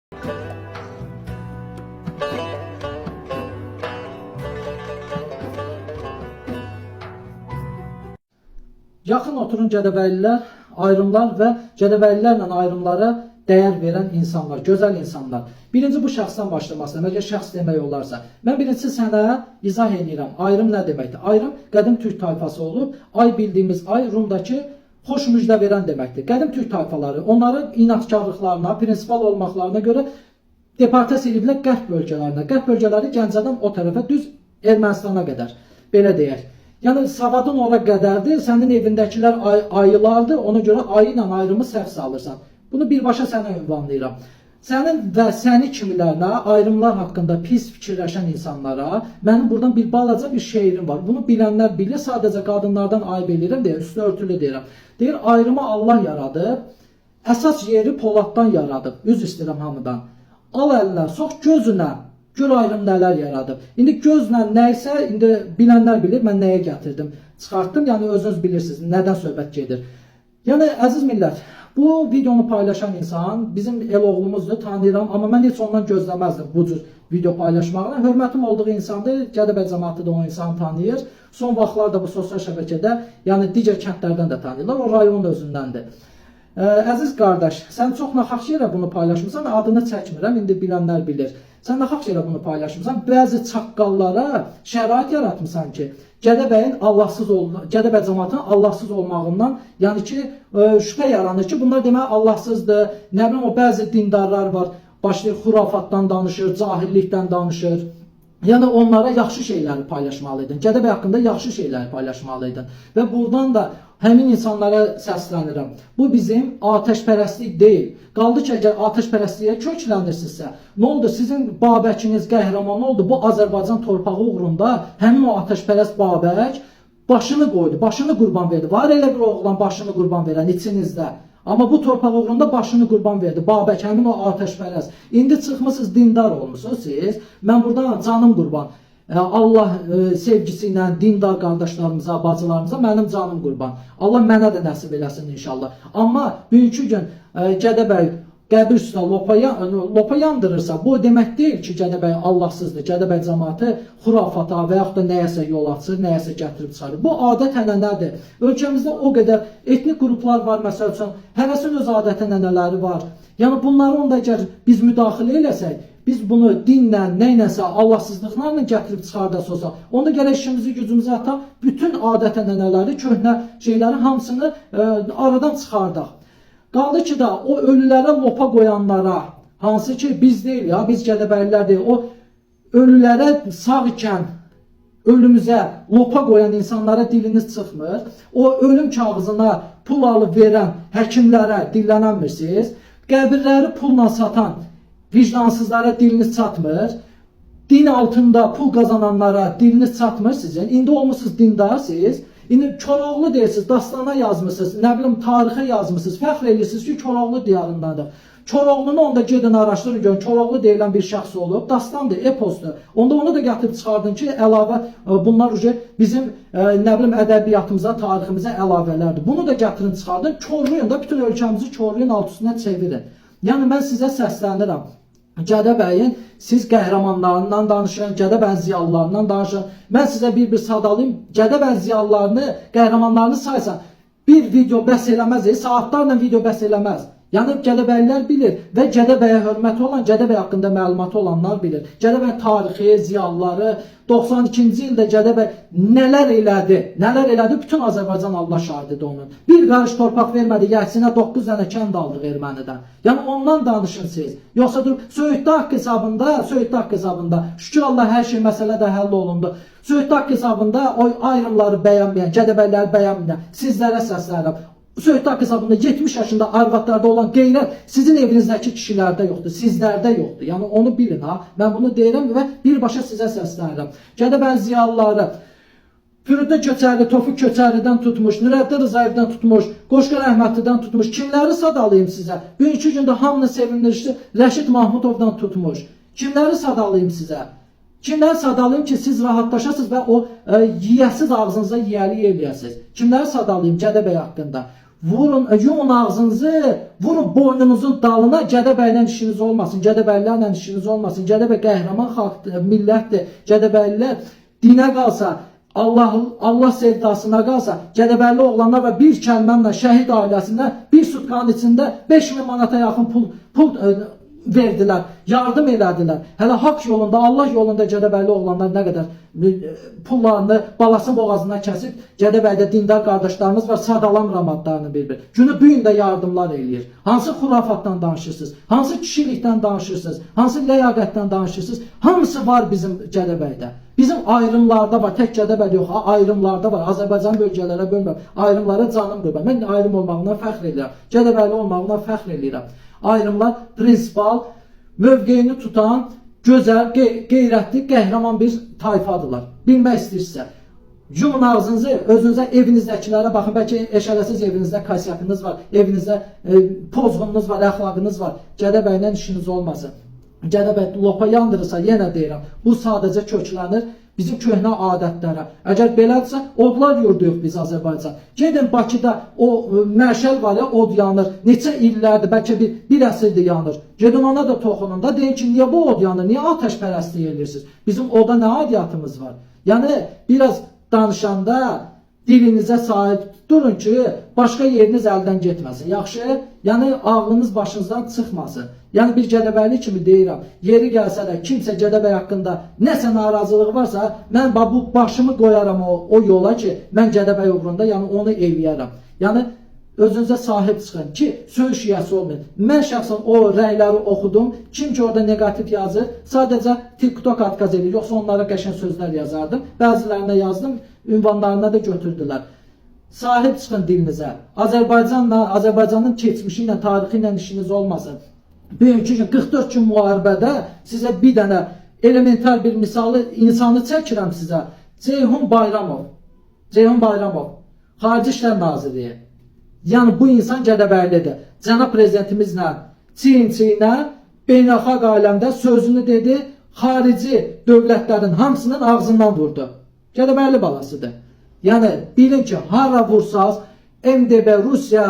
Yaxın oturun Gədəbəylilər, ayrımlar və Gədəbəylilərlə ayrımlara dəyər verən insanlar, gözəl insanlar. Birinci bu şəxsdən başlamasına, məgər şəxs demək olarsa. Mən birincisi sənə izah edirəm. Ayrım nə deməkdir? Ayrım qədim türk tayfası olub. Ay bildiğimiz ay Rumdakı xoş müjdə verən deməkdir. Qədim türk tayfaları onların inatkarlıqlarına, prinsipal olmaqlarına görə deportasiya ediblər qərb bölgələrinə. Qərb bölgələri Gəncədən o tərəfə düz Ermənistana qədər. Belə deyək. Yəni savadın ora qədərdir, sənin evindəkilər ayılardır, ona görə ayı ilə ayrımı səhv salırsan. Bunu birbaşa sənə ünvanlayıram. Sənin və səni kimilərinə, ayrımlar haqqında pis fikirləşən insanlara mənim buradan bir balaca bir şeirim var. Bunu bilənlər bilir, sadəcə qadınlardan ayıb eləyirəm deyə, üstü örtülü deyirəm. Deyir, ayrımı Allah yaradıb, əsas yeri Poladdan yaradıb, üz istəyirəm hamıdan. Al əlinə, sox gözünə. Gör ayrım nələr yaradıb. İndi gözlə nəysə, indi bilənlər bilir, mən nəyə gətirdim, çıxartdım, yəni özünüz bilirsiniz, nədən söhbət gedir. Yəni, əziz millət, bu videonu paylaşan insan bizim el oğlumuzdur, tanıyıram, amma mən heç ondan gözləməzdim bu cür video paylaşmağını. Hörmətim olduğu insandır, Gədəbəy cəmaatı da o insanı tanıyır. Son vaxtlarda bu sosial şəbəkədə, yəni digər kəndlərdən də tanıyırlar, o rayon özündəndir. Əziz qardaş, sən çox naxaq yerə bunu paylaşmışsan, adını çəkmirəm, indi bilənlər bilir. Sən naxaq yerə bunu paylaşmışsan, bəzi çaqqallara şərait yaratmışsan ki, Gədəbəy cəmaatının Allahsız olmağından, yəni ki, şübhə yaranır ki, bunlar demək Allahsızdır. Nə bilim, o bəzi dindarlar var, başlayır xurafatdan danışır, cahillikdən danışır. Yəni onlara yaxşı şeyləri paylaşmalıydın. Gədəbəy haqqında yaxşı şeyləri paylaşmalıydın. Və buradan da həmin insanlara səslənirəm. Bu bizim atəşpərəstlik deyil. Qaldı ki, əgər atəşpərəstliyə köklənirsinizsə, nə oldu? Sizin Babəkiniz qəhrəman oldu. Bu Azərbaycan torpağı uğrunda həmin o atəşpərəst Babək başını qoydu, başını qurban verdi. Var elə bir oğlan başını qurban verən içinizdə. Amma bu torpaq uğrunda başını qurban verdi. Babək, həmin o atəşpərəst. İndi çıxmışsınız, dindar olmuşsunuz siz. Mən buradan canım qurban. Allah sevgisi ilə dindar qardaşlarımıza, bacılarımıza mənim canım qurban. Allah mənə də nəsib eləsin inşallah. Amma bugünkü gün Gədəbəy qəbir üstə lopa yandırırsa, bu demək deyil ki, Gədəbəy Allahsızdır. Gədəbəy cəmaatı xurafata və yaxud da nəyəsə yol açır, nəyəsə gətirib çıxarır. Bu adət-ənənədir. Ölkəmizdə o qədər etnik qruplar var, məsəl üçün, həvəsin öz adət-ənənələri var. Yəni bunları onda əgər biz müdaxilə eləsək, biz bunu dinlə, neynəsə, Allahsızlıqlarla gətirib çıxardasaq, onda gərək işimizi, gücümüzü ataq, bütün adət-ənənələri, köhnə şeyləri hamısını aradan çıxardaq. Qaldı ki da o ölülərə lopa qoyanlara, hansı ki biz deyil ya, biz Gədəbəylilər deyil, o ölülərə sağ ikən ölümüzə lopa qoyan insanlara diliniz çıxmır, o ölüm kağızına pul alıb verən həkimlərə dillənənmirsiniz, qəbirləri pulla satan vicdansızlara diliniz çatmır, din altında pul qazananlara diliniz çatmır sizin, indi olmuşsunuz dindar siz, İndi Koroğlu deyirsiniz, dastana yazmışsınız, nə bilim tarixə yazmışsınız, fəxr edirsiniz ki, Koroğlu diyarındadır. Koroğlunu onda gedin araşdırın, görün, Koroğlu deyilən bir şəxs olub, dastandır, epostur. Onda onu da gətirib çıxardın ki, əlavə, bunlar bizim, nə bilim, ədəbiyyatımıza, tariximizə əlavələrdir. Bunu da gətirin çıxardın, körlüyün da, bütün ölkəmizi körlüyün alt üstünə çevirin. Yəni, mən sizə səslənirəm. Gədəbəyin siz qəhrəmanlarından danışın, Gədəbəyin ziyalılarından danışın. Mən sizə bir sadalayım. Gədəbəyin ziyalılarını, qəhrəmanlarını saysan, bir video bəs eləməz, saatlarla video bəs eləməz. Yəni Gədəbəylilər bilir və Gədəbəyə hörməti olan, Gədəbəy haqqında məlumatı olanlar bilir. Gədəbəy tarixi, ziyalıları, 92-ci ildə Gədəbəy nələr elədi, bütün Azərbaycan Allah şahididir onun. Bir qarış torpaq vermədi, yəhsinə 9 dənə kənd aldıq ermənidən. Yəni ondan danışın siz. Yoxsa durub, Söğütdə haqq hesabında, şükür Allah hər şey məsələ də həll olundu. Söğütdə haqq hesabında o ayrımları bəyənməyən, Gədəbəyləri bəyənməyən sizlərə səslənirəm. Söhbət haqq hesabında 70 yaşında arvadlarda olan qeyrət sizin evinizdəki kişilərdə yoxdur, sizlərdə yoxdur. Yəni onu bilin ha. Mən bunu deyirəm və birbaşa sizə səslənirəm. Gədəbəy ziyalıları Firudin Köçərli, Tofiq Köçərlidən tutmuş, Nurəddin Rızayevdən tutmuş, Qoşqar Əhmədlidən tutmuş. Kimləri sadalayım sizə? Bugünkü gündə hamını sevindirişli Rəşid Mahmudovdan tutmuş. Kimləri sadalayım sizə? Kimləri sadalayım ki, siz rahatlaşasınız və o yiyəsiz ağzınıza yiyəli eləyəsiniz? Kimləri sadalayım Gədəbəy haqqında? Vurun, yumun ağzınızı, vurun boynunuzun dalına, Gədəbəylə işiniz olmasın, Gədəbəylərlə işiniz olmasın. Gədəbəy qəhrəman xalqdır, millətdir. Gədəbəylilər dinə qalsa, Allah sevdasına qalsa, Gədəbəyli oğlanlar və bir kəlməmlə şəhid ailəsindən bir sutkanın içində 5000 manata yaxın pul verdilər, yardım elədilər. Hələ haqq yolunda, Allah yolunda Gədəbəyli oğlanlar nə qədər pullarını balasının boğazından kəsib, Gədəbəydə dindar qardaşlarımız var, sadalamıram adlarını bir-bir. Günü bu gün də yardımlar eləyir. Hansı xurafatdan danışırsınız? Hansı kişilikdən danışırsınız? Hansı ləyaqətdən danışırsınız? Hamısı var bizim Gədəbəydə. Bizim ayrımlarda var, tək Gədəbəy yox, ayrımlarda var. Azərbaycan bölgələrə bölməm, ayrımlara canım qurban. Mən ayrım olmağına fəxr edirəm, Gədəbəyli olmağına fəxr edirəm. Ayrımlar prinsipal, mövqeyini tutan, gözəl, qeyrətli, qəhrəman bir tayfadırlar. Bilmək istəyirsə, yumun ağzınızı, özünüzə, evinizdəkilərə baxın. Bəlkə eşələsiz evinizdə kasiyyətiniz var, evinizdə pozğununuz var, əxlaqınız var. Gədəbəylə işiniz olmasın. Gədəbəy lopa yandırırsa, yenə deyirəm, bu sadəcə köklənir bizim köhnə adətlərə. Əgər belədirsə, odlar yurduyuq biz Azərbaycan. Gedin Bakıda o məşəl var ya, od yanır. Neçə illərdir, bəlkə bir əsrdir yanır. Gedin ona da toxunun da, deyin ki, niyə bu od yanır, niyə atəşpərəstlik edirsiniz? Bizim oda nə adiyyatımız var? Yəni, biraz danışanda dilinizə sahib durun ki, başqa yeriniz əldən getməsin. Yaxşı? Yəni, ağlınız başınızdan çıxmasın. Yəni, bir Gədəbəyli kimi deyirəm, yeri gəlsə də kimsə Gədəbəy haqqında nəsə narazılığı varsa, mən bu başımı qoyaram o yola ki, mən Gədəbəy uğrunda onu eləyərəm. Yəni, özünüzə sahib çıxın ki, söyüş yiyəsi olmayın. Mən şəxsən o rəyləri oxudum. Kim ki orada negativ yazır, sadəcə TikTok adqaz edir, yoxsa onlara qəşəng sözlər yazardım. Bəzilərinə yazdım, ünvanlarına da götürdülər. Sahib çıxın dilinizə. Azərbaycanın keçmişi ilə, tarixi ilə işiniz olmasın. Bugünkü gün 44 gün müharibədə sizə bir dənə elementar bir misalı insanı çəkirəm sizə. Ceyhun Bayramov, Xarici İşlər Naziri. Yəni bu insan Gədəbəylidir. Cənab prezidentimizlə çiyin-çiyinə beynəlxalq aləmdə sözünü dedi, xarici dövlətlərin hamısının ağzından vurdu. Gədəbəyli balasıdır. Yəni bilin ki, hara vursaz, MDB, Rusiya,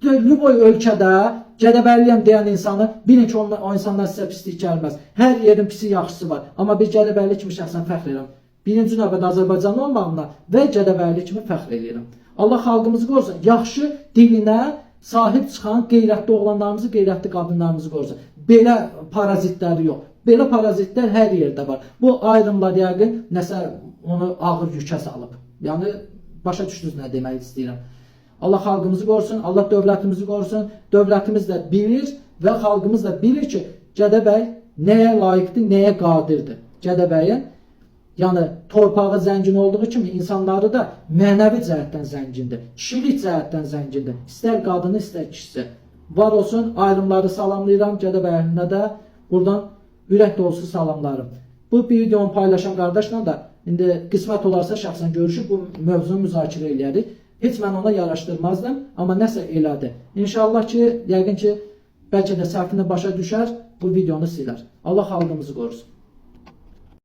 Lüboy ölkədə Gədəbəyliyəm deyən insanı bilin ki, o insanlar sizə pislik gəlməz. Hər yerin pisi yaxşısı var. Amma bir Gədəbəyli kimi şəxsən fəxr edirəm. Birinci növbədə Azərbaycanlı olmağına və Gədəbəyli kimi fəxr edirəm. Allah xalqımızı qorusun. Yaxşı dilinə sahib çıxan qeyrətli oğlanlarımızı, qeyrətli qadınlarımızı qorusun. Belə parazitləri yox. Belə parazitlər hər yerdə var. Bu ayrımlar yəqin nəsə onu ağır yükə salıb. Yəni başa düşdünüz nə demək istəyirəm. Allah xalqımızı qorusun, Allah dövlətimizi qorusun. Dövlətimiz də bilir və xalqımız da bilir ki, Gədəbəy nəyə layiqdir, nəyə qadirdir. Gədəbəyin yəni torpağı zəngin olduğu kimi insanları da mənəvi cəhətdən zəngindir. Kişilik cəhətdən zəngindir. İstər qadını, istər kişisi. Var olsun, ayrımları salamlayıram. Gədəbəy əhlinə də buradan ürək dolusu salamlarım. Bu videonu paylaşan qardaşla da indi qismət olarsa şəxsən görüşüb bu mövzunu müzakirə eləyərik. Heç mən ona yaraşdırmazdım, amma nəsə elədi. İnşallah ki, yəqin ki, bəlkə də səhvini başa düşər, bu videonu silər. Allah xalqımızı qorusun.